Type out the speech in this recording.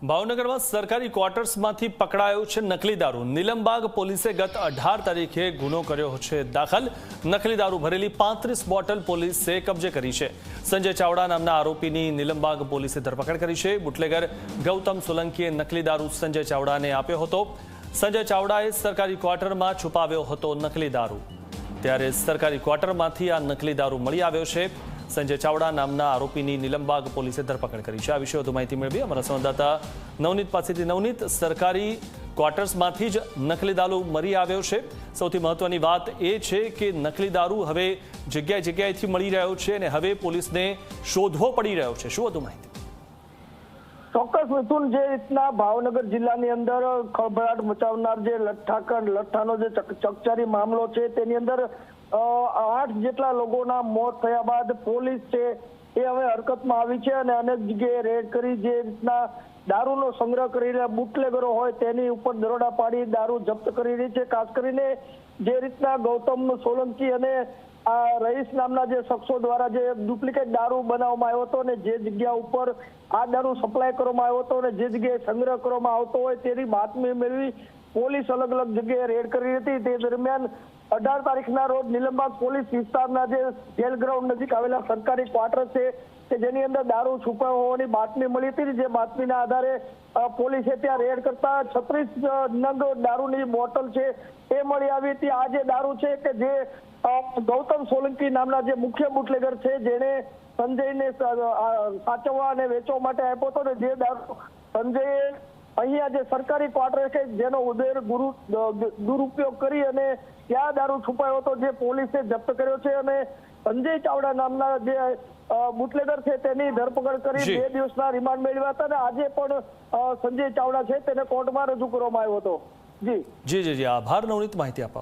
ભાવનગરમાં સરકારી ક્વાર્ટર્સમાંથી પકડાયો છે નકલી દારૂ। નીલમબાગ પોલીસે ગત 18 તારીખે ગુનો કર્યો છે દાખલ। નકલી દારૂ ભરેલી 35 બોટલ પોલીસે કબજે કરી છે। સંજય ચાવડા નામના આરોપીની નીલમબાગ પોલીસે ધરપકડ કરી છે। બુટલેગર ગૌતમ સોલંકીએ નકલી દારૂ સંજય ચાવડાને આપ્યો હતો। સંજય ચાવડાએ સરકારી ક્વાર્ટરમાં છુપાવ્યો હતો નકલી દારૂ, ત્યારે સરકારી ક્વાર્ટરમાંથી આ નકલી દારૂ મળી આવ્યો છે। સંજય ચાવડા નામના આરોપીની નીલમબાગ પોલીસે ધરપકડ કરી છે। આ વિશે વધુ માહિતી મેળવી અમારા સંવાદદાતા નવનીત પાસેથી। નવનીત, સરકારી ક્વાર્ટર્સમાંથી જ નકલી દારૂ મળી આવ્યો છે। સૌથી મહત્વની વાત એ છે કે નકલી દારૂ હવે જગ્યાએ જગ્યાએથી મળી રહ્યો છે અને હવે પોલીસને શોધવો પડી રહ્યો છે। શું વધુ માહિતી? ચોક્કસ મિથુન, જે રીતના ભાવનગર જિલ્લાની અંદર ખળભળાટ મચાવનાર જે લઠ્ઠાનો જે ચકચારી મામલો છે, તેની અંદર 8 જેટલા લોકોના મોત થયા બાદ પોલીસ છે એ હવે હરકતમાં આવી છે અને અનેક જગ્યાએ રેડ કરી જે રીતના દારૂનો સંગ્રહ કરીને બુટલેગરો હોય તેની ઉપર દરોડા પાડી દારૂ જપ્ત કરી રહી છે। ખાસ કરીને જે રીતના ગૌતમ સોલંકી અને આ રહીશ નામના જે શખ્સો દ્વારા જે ડુપ્લિકેટ દારૂ બનાવવામાં આવ્યો હતો અને જે જગ્યા ઉપર આ દારૂ સપ્લાય કરવામાં આવ્યો હતો અને જે જગ્યાએ સંગ્રહ કરવામાં આવતો હોય તેની બાતમી મેળવી પોલીસ અલગ અલગ જગ્યાએ રેડ કરી હતી। તે દરમિયાન 18 તારીખના રોજ નીલમબાગ પોલીસ વિસ્તારના જે જેલ ગ્રાઉન્ડ નજીક આવેલા સરકારી ક્વાર્ટર છે કે જેની અંદર દારૂ છુપાયો હોવાની બાતમી મળી હતી। જે બાતમીના આધારે પોલીસે ત્યાં રેડ કરતા 36 નંગ દારૂની બોટલ છે એ મળી આવી હતી। આ જે દારૂ છે કે જે ગૌતમ સોલંકી નામના જે મુખ્ય બુટલેગર છે, જેને સંજયને સાચવવા અને વેચવા માટે આપ્યો હતો ને જે દારૂ સંજયે અહીંયા જે સરકારી ક્વાર્ટર છે જેનો દુરુપયોગ કરી અને ત્યાં દારૂ છુપાયો હતો, જે પોલીસે જપ્ત કર્યો છે અને સંજય ચાવડા નામના જે બુટલેગર છે તેની ધરપકડ કરી 2 દિવસના રિમાન્ડ મેળવ્યા હતા અને આજે પણ સંજય ચાવડા છે તેને કોર્ટમાં રજૂ કરવામાં આવ્યો હતો। જી જી જી જી આભાર નવનીત, માહિતી આપવા।